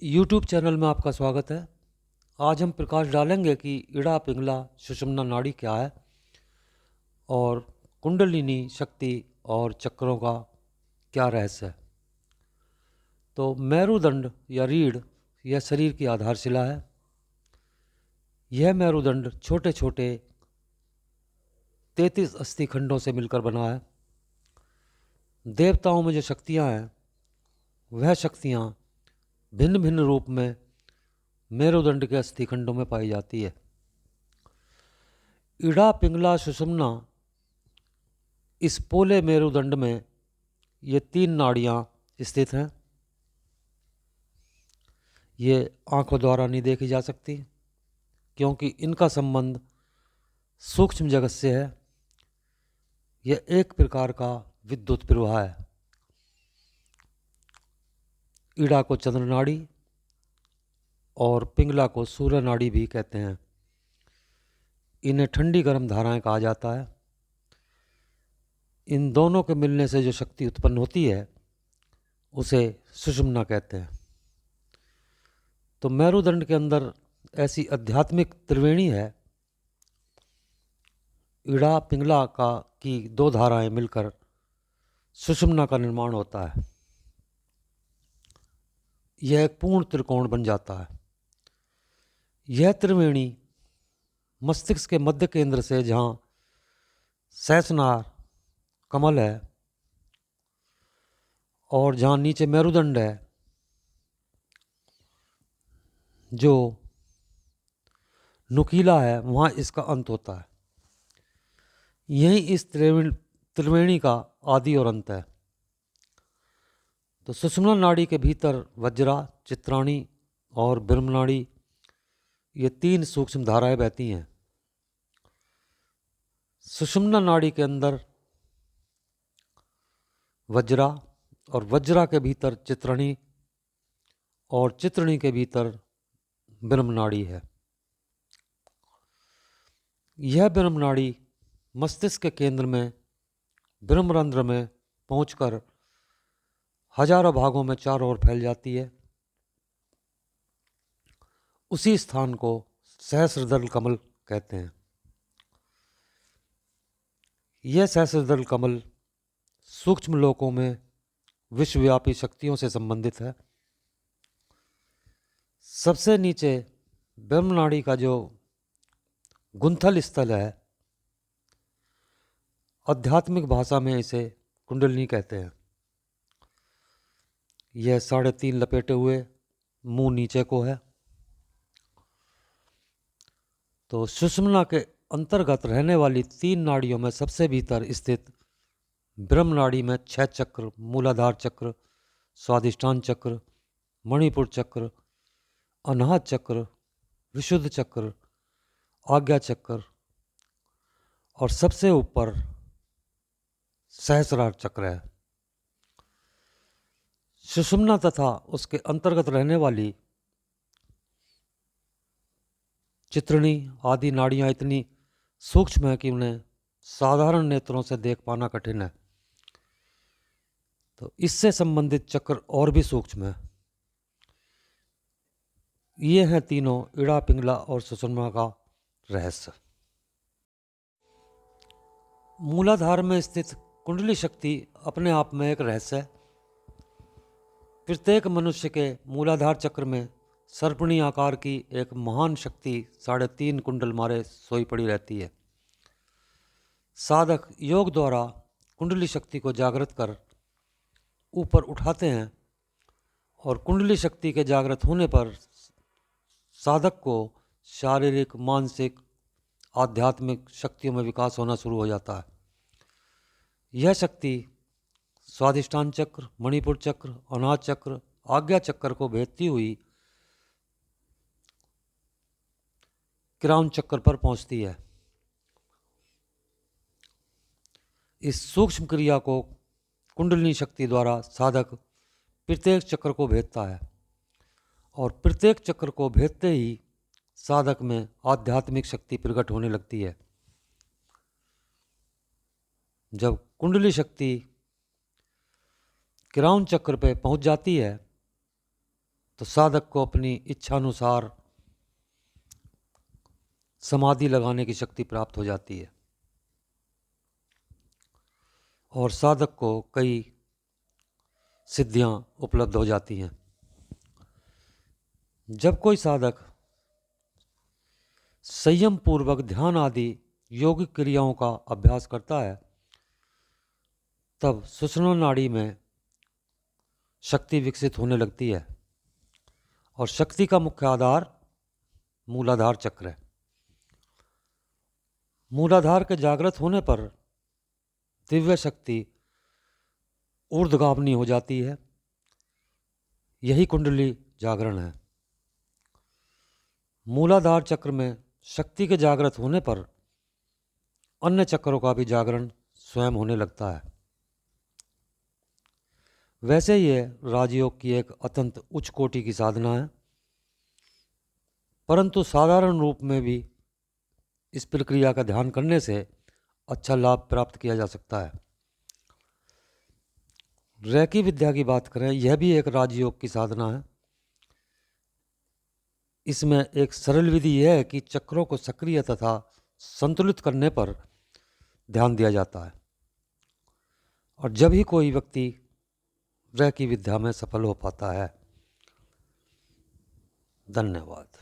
YouTube channel में आपका स्वागत है। आज हम प्रकाश डालेंगे कि इड़ा पिंगला सुषुम्ना नाड़ी क्या है और कुंडलिनी शक्ति और चक्रों का क्या रहस्य है। तो मेरुदंड या रीढ़ यह शरीर की आधारशिला है। यह मेरुदंड छोटे छोटे 33 अस्थि खंडों से मिलकर बना है। देवताओं में जो शक्तियाँ हैं वह शक्तियाँ भिन्न भिन्न रूप में मेरुदंड के अस्थि खंडों में पाई जाती है। इड़ा पिंगला सुषुम्ना इस पोले मेरुदंड में ये 3 नाड़ियाँ स्थित हैं। ये आंखों द्वारा नहीं देखी जा सकती क्योंकि इनका संबंध सूक्ष्म जगत से है। यह एक प्रकार का विद्युत प्रवाह है। इड़ा को चंद्र नाड़ी और पिंगला को सूर्य नाड़ी भी कहते हैं। इन्हें ठंडी गर्म धाराएं कहा जाता है। इन दोनों के मिलने से जो शक्ति उत्पन्न होती है उसे सुषुम्ना कहते हैं। तो मेरुदंड के अंदर ऐसी आध्यात्मिक त्रिवेणी है। इड़ा पिंगला का की 2 धाराएं मिलकर सुषुम्ना का निर्माण होता है। यह एक पूर्ण त्रिकोण बन जाता है। यह त्रिवेणी मस्तिष्क के मध्य केंद्र से, जहाँ सहस्रनार कमल है और जहाँ नीचे मेरुदंड है, जो नुकीला है, वहाँ इसका अंत होता है। यही इस त्रिवेणी का आदि और अंत है। तो सुषुम्ना नाड़ी के भीतर वज्रा, चित्राणी और ब्रह्मनाड़ी, ये 3 सूक्ष्म धाराएं बहती हैं। सुषुम्ना नाड़ी के अंदर वज्रा और वज्रा के भीतर चित्रणी और चित्रणी के भीतर ब्रह्मनाड़ी है। यह ब्रह्मनाड़ी मस्तिष्क के केंद्र में ब्रह्मरंध्र में पहुंचकर हजारों भागों में चारों ओर फैल जाती है। उसी स्थान को सहस्रदल कमल कहते हैं। यह सहस्रदल कमल सूक्ष्म लोकों में विश्वव्यापी शक्तियों से संबंधित है। सबसे नीचे ब्रह्मनाड़ी का जो गुंथल स्थल है, आध्यात्मिक भाषा में इसे कुंडलिनी कहते हैं। यह 3.5 लपेटे हुए मुंह नीचे को है। तो सुषुम्ना के अंतर्गत रहने वाली 3 नाड़ियों में सबसे भीतर स्थित ब्रह्मनाड़ी में 6 चक्र, मूलाधार चक्र, स्वादिष्ठान चक्र, मणिपुर चक्र, अनाहत चक्र, विशुद्ध चक्र, आज्ञा चक्र और सबसे ऊपर सहस्रार चक्र है। सुषुम्ना तथा उसके अंतर्गत रहने वाली चित्रणी आदि नाड़ियाँ इतनी सूक्ष्म है कि उन्हें साधारण नेत्रों से देख पाना कठिन है। तो इससे संबंधित चक्र और भी सूक्ष्म है। ये हैं तीनों इड़ा, पिंगला और सुषुम्ना का रहस्य। मूलाधार में स्थित कुंडली शक्ति अपने आप में एक रहस्य है। प्रत्येक मनुष्य के मूलाधार चक्र में सर्पणी आकार की एक महान शक्ति 3.5 कुंडल मारे सोई पड़ी रहती है। साधक योग द्वारा कुंडली शक्ति को जागृत कर ऊपर उठाते हैं और कुंडली शक्ति के जागृत होने पर साधक को शारीरिक, मानसिक, आध्यात्मिक शक्तियों में विकास होना शुरू हो जाता है। यह शक्ति स्वादिष्ठान चक्र, मणिपुर चक्र, अनाहत चक्र, आज्ञा चक्र को भेदती हुई क्राउन चक्र पर पहुंचती है। इस सूक्ष्म क्रिया को कुंडलिनी शक्ति द्वारा साधक प्रत्येक चक्र को भेदता है और प्रत्येक चक्र को भेदते ही साधक में आध्यात्मिक शक्ति प्रकट होने लगती है। जब कुंडली शक्ति क्राउन चक्र पे पहुंच जाती है तो साधक को अपनी इच्छानुसार समाधि लगाने की शक्ति प्राप्त हो जाती है और साधक को कई सिद्धियां उपलब्ध हो जाती हैं। जब कोई साधक संयम पूर्वक ध्यान आदि योगिक क्रियाओं का अभ्यास करता है तब सुषुम्ना नाड़ी में शक्ति विकसित होने लगती है और शक्ति का मुख्य आधार मूलाधार चक्र है। मूलाधार के जागृत होने पर दिव्य शक्ति ऊर्ध्वगामिनी हो जाती है। यही कुंडली जागरण है। मूलाधार चक्र में शक्ति के जागृत होने पर अन्य चक्रों का भी जागरण स्वयं होने लगता है। वैसे ये राजयोग की एक अत्यंत उच्च कोटि की साधना है, परंतु साधारण रूप में भी इस प्रक्रिया का ध्यान करने से अच्छा लाभ प्राप्त किया जा सकता है। रैकी विद्या की बात करें, यह भी एक राजयोग की साधना है। इसमें एक सरल विधि यह है कि चक्रों को सक्रिय तथा संतुलित करने पर ध्यान दिया जाता है और जब ही कोई व्यक्ति रैकी विद्या में सफल हो पाता है। धन्यवाद।